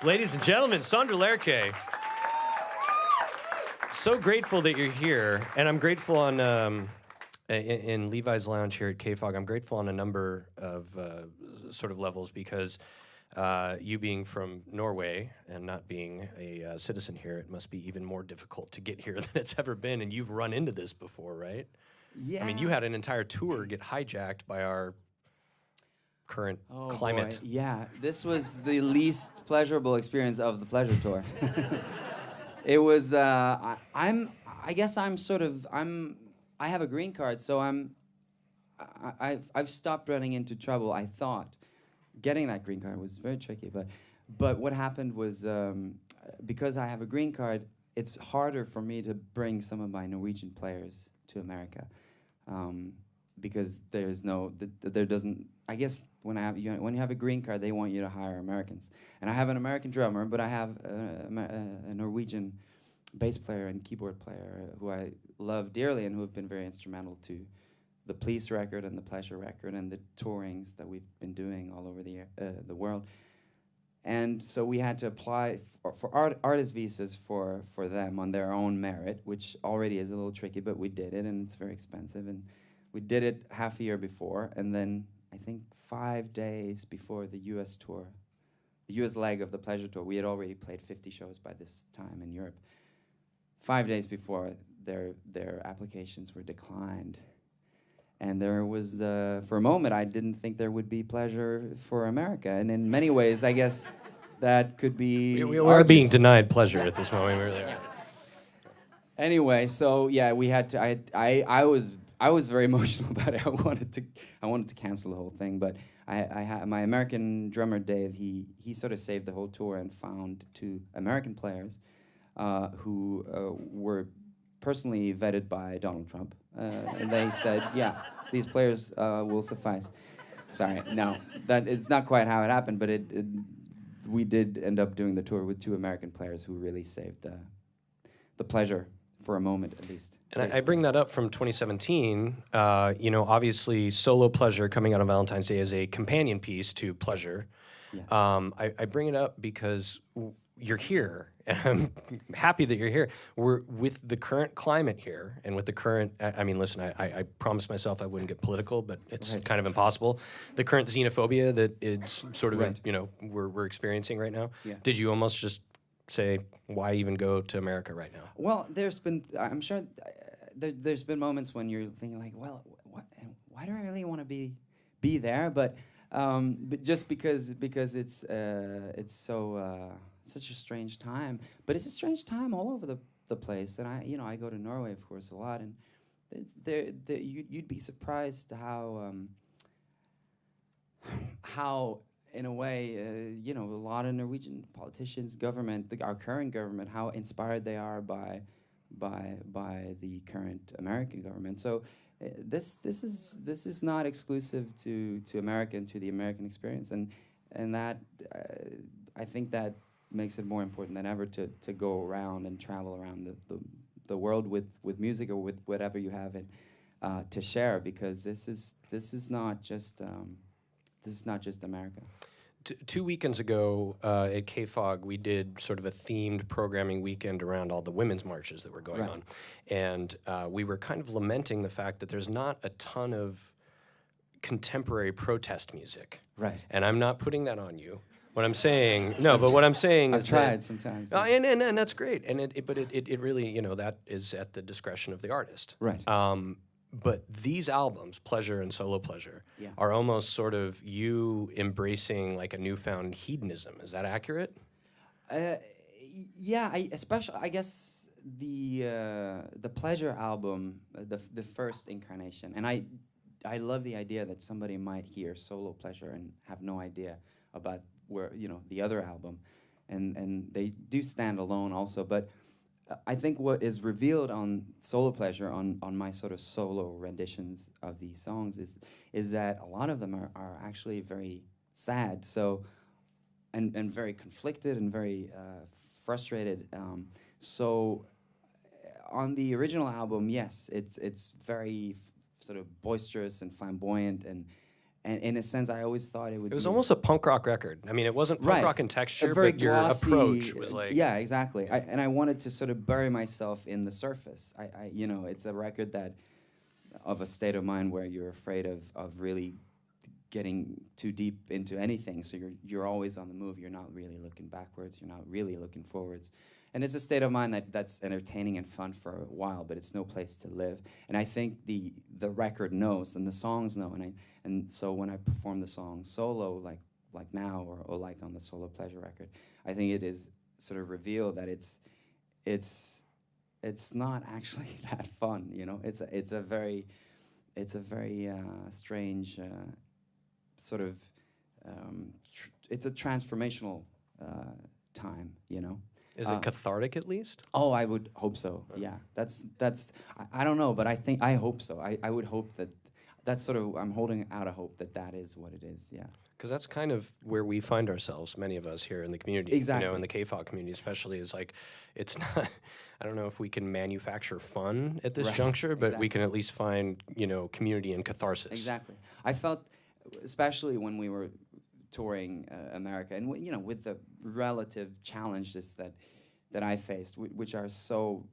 Ladies and gentlemen, Sondre Lerche. So grateful that you're here, and I'm grateful on in Levi's Lounge here at KFOG. I'm grateful on a number of sort of levels because you being from Norway and not being a citizen here, it must be even more difficult to get here than it's ever been. And you've run into this before, right? Yeah. I mean, you had an entire tour get hijacked by our current climate. Boy. Yeah, this was the least pleasurable experience of the pleasure tour. It was. I have a green card, so I've stopped running into trouble. I thought getting that green card was very tricky, but what happened was because I have a green card, it's harder for me to bring some of my Norwegian players to America. Because there's no, there doesn't. I guess when you have a green card, they want you to hire Americans. And I have an American drummer, but I have a Norwegian bass player and keyboard player who I love dearly and who have been very instrumental to the Police record and the Pleasure record and the tourings that we've been doing all over the world. And so we had to apply for artist visas for them on their own merit, which already is a little tricky, but we did it, and it's very expensive. And we did it half a year before, and then I think 5 days before the U.S. tour, the U.S. leg of the Pleasure tour, we had already played 50 shows by this time in Europe. 5 days before, their applications were declined. And there was, for a moment, I didn't think there would be Pleasure for America. And in many ways, I guess that could be... We are being denied pleasure at this moment. We're there. Anyway, so yeah, we had to, I was very emotional about it. I wanted to cancel the whole thing, but I had my American drummer Dave. He sort of saved the whole tour and found 2 American players who were personally vetted by Donald Trump, and they said, yeah, these players will suffice. Sorry, no, that it's not quite how it happened, but we did end up doing the tour with 2 American players who really saved the Pleasure. For a moment, at least. And I bring that up from 2017. Obviously, solo Pleasure coming out on Valentine's Day is a companion piece to Pleasure. Yes. I bring it up because you're here, and I'm happy that you're here. We're with the current climate here, and with the current. I mean, listen, I promised myself I wouldn't get political, but it's kind of impossible. The current xenophobia that is sort of we're experiencing right now. Yeah. Did you almost just say, why even go to America right now? Well, I'm sure there's been moments when you're thinking like, well, why do I really want to be there? But just because it's so such a strange time. But it's a strange time all over the place. And I go to Norway, of course, a lot, and you'd be surprised how in a way, a lot of Norwegian politicians, government, our current government, how inspired they are by the current American government. So this is not exclusive to America and to the American experience, and that I think that makes it more important than ever to go around and travel around the world with music or with whatever you have to share, because this is not just America. 2 weekends ago at KFOG, we did sort of a themed programming weekend around all the women's marches that were going on. And we were kind of lamenting the fact that there's not a ton of contemporary protest music. Right. And I'm not putting that on you. What I'm saying, what I'm saying is I've tried sometimes. And that's great. And it really, that is at the discretion of the artist. Right. But these albums, Pleasure and Solo Pleasure, are almost sort of you embracing like a newfound hedonism. Is that accurate? Yeah, I guess the Pleasure album, the first incarnation, and I love the idea that somebody might hear Solo Pleasure and have no idea about where the other album, and they do stand alone also, but. I think what is revealed on Solo Pleasure, on my sort of solo renditions of these songs, is that a lot of them are actually very sad, and very conflicted and very frustrated. So on the original album, yes, it's very sort of boisterous and flamboyant And in a sense, I always thought it would. It was be almost a punk rock record. I mean, it wasn't punk right. rock in texture, A very but your glossy, approach was like yeah, exactly. And I wanted to sort of bury myself in the surface. You know, it's a record that of a state of mind where you're afraid of really getting too deep into anything. So you're always on the move. You're not really looking backwards. You're not really looking forwards. And it's a state of mind that's entertaining and fun for a while, but it's no place to live. And I think the record knows, and the songs know. And so when I perform the song solo, like now, or like on the Solo Pleasure record, I think it is sort of revealed that it's not actually that fun. You know, it's a very strange sort of it's a transformational time. You know. Is it cathartic at least? Oh, I would hope so. Yeah, that's. I don't know, but I hope so. I would hope that. That's sort of. I'm holding out a hope that is what it is. Yeah. Because that's kind of where we find ourselves, many of us here in the community. Exactly. You know, in the KFOG community especially, is like, it's not. I don't know if we can manufacture fun at this juncture, but we can at least find, you know, community and catharsis. Exactly. I felt, especially when we were touring America, and you know, with the relative challenges that I faced, which are so,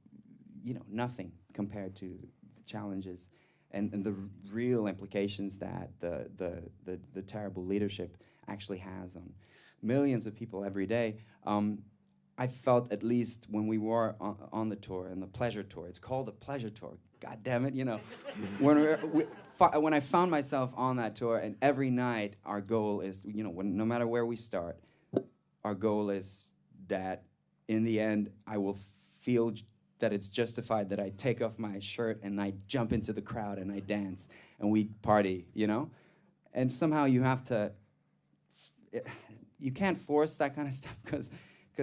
you know, nothing compared to challenges and the real implications that the terrible leadership actually has on millions of people every day. I felt, at least when we were on the tour, and the Pleasure Tour, it's called the Pleasure Tour, God damn it, you know. When I found myself on that tour, and every night our goal is, you know, no matter where we start, our goal is that in the end I will feel that it's justified that I take off my shirt and I jump into the crowd and I dance and we party, you know. And somehow you have to, you can't force that kind of stuff because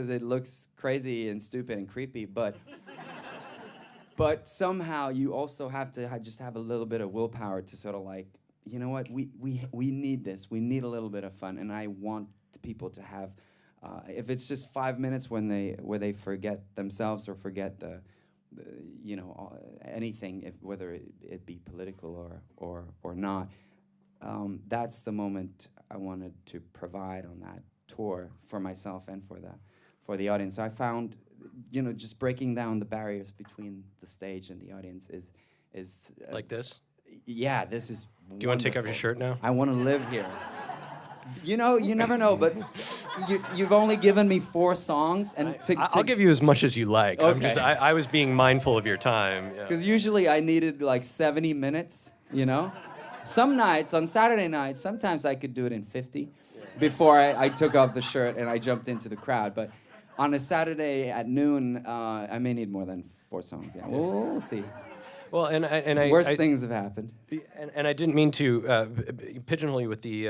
it looks crazy and stupid and creepy, but somehow you also have to just have a little bit of willpower to sort of like, you know what, we need this. We need a little bit of fun, and I want people to have, if it's just 5 minutes where they forget themselves or forget the you know, anything, whether it be political or not, that's the moment I wanted to provide on that tour for myself and for the audience. So I found, you know, just breaking down the barriers between the stage and the audience is like this? Yeah, this is Do you want to take off your shirt now? I want to live here. You know, you never know, but you've only given me 4 songs, and I'll give you as much as you like. Okay. I was being mindful of your time. Because usually I needed like 70 minutes, you know? Some nights, on Saturday nights, sometimes I could do it in 50 before I took off the shirt and I jumped into the crowd. But on a Saturday at noon, I may need more than 4 songs. Yeah, we'll see. Well, Worse things have happened. And I didn't mean to pigeonhole you with the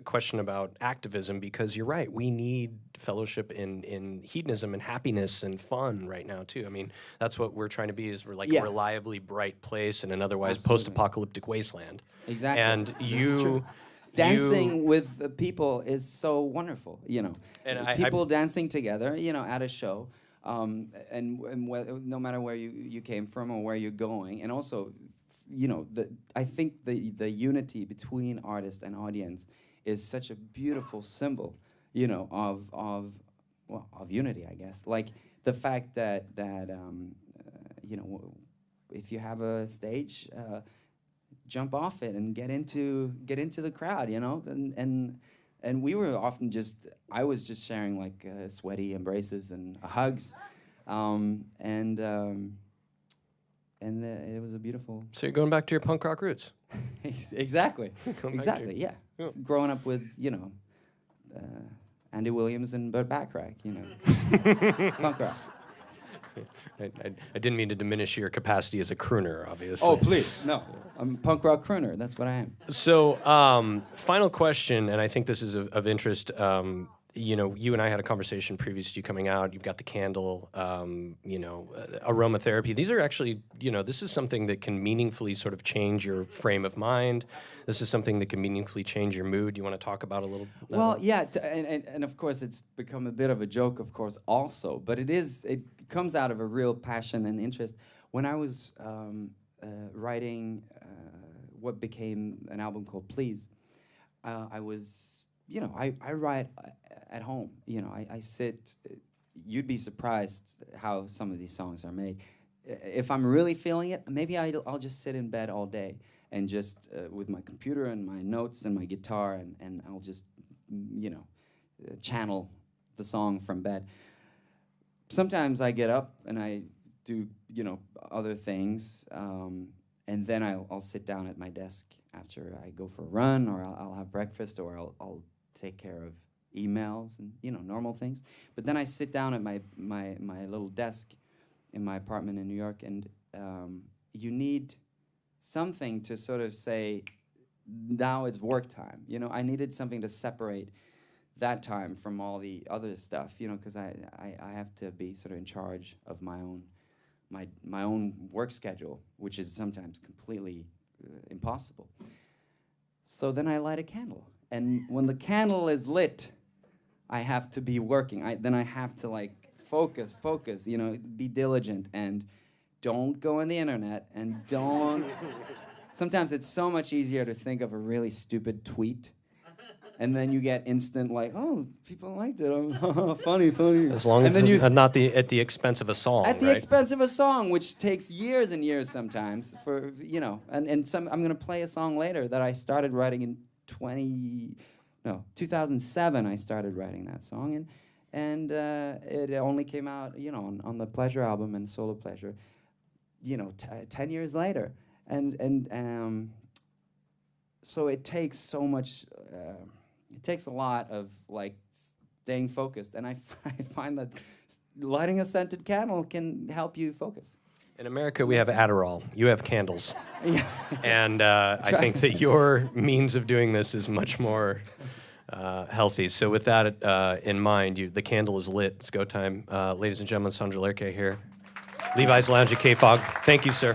question about activism, because you're right. We need fellowship in hedonism and happiness and fun right now too. I mean, that's what we're trying to be. Is we're like a reliably bright place in an otherwise post-apocalyptic wasteland. Exactly. And you. Dancing with people is so wonderful, you know. And people dancing together, you know, at a show. No matter where you came from or where you're going, and also, you know, I think the unity between artist and audience is such a beautiful symbol, you know, of unity, I guess. Like the fact that you know, if you have a stage, jump off it and get into the crowd, you know, and we were often I was just sharing like sweaty embraces and hugs, and it was a beautiful. So you're going back to your punk rock roots. Exactly. Exactly. Yeah. Growing up with, you know, Andy Williams and Burt Bacharach, you know, punk rock. I didn't mean to diminish your capacity as a crooner, obviously. Oh, please, no. I'm a punk rock crooner. That's what I am. So, final question, and I think this is of interest. You know, you and I had a conversation previous to you coming out. You've got the candle, you know, aromatherapy. These are actually, you know, this is something that can meaningfully sort of change your frame of mind. This is something that can meaningfully change your mood. Do you want to talk about a little? Well, yeah, and of course it's become a bit of a joke, of course, also. But it comes out of a real passion and interest. When I was writing what became an album called Please, I was, I write at home. I sit. You'd be surprised how some of these songs are made. If I'm really feeling it, maybe I'll just sit in bed all day and just with my computer and my notes and my guitar, and I'll just, channel the song from bed. Sometimes I get up and I do, other things, and then I'll sit down at my desk after I go for a run, or I'll have breakfast, or I'll take care of emails and normal things. But then I sit down at my little desk in my apartment in New York, and you need something to sort of say, now it's work time. I needed something to separate that time from all the other stuff, because I have to be sort of in charge of my own work schedule, which is sometimes completely impossible. So then I light a candle, and when the candle is lit, I have to be working. Then I have to focus, be diligent, and don't go on the internet, and don't. Sometimes it's so much easier to think of a really stupid tweet, and then you get instant oh, people liked it. Funny. As long as it's not at the expense of a song. At the expense of a song, which takes years and years sometimes for and some. I'm gonna play a song later that I started writing in 2007. I started writing that song, and it only came out on the Pleasure album and Solo Pleasure, 10 years later, and so it takes so much. It takes a lot of staying focused, and I find that lighting a scented candle can help you focus. In America, we have Adderall. You have candles. Yeah. And I think that your means of doing this is much more healthy. So with that in mind, the candle is lit. It's go time. Ladies and gentlemen, Sondre Lerche here. Levi's Lounge at KFOG. Thank you, sir.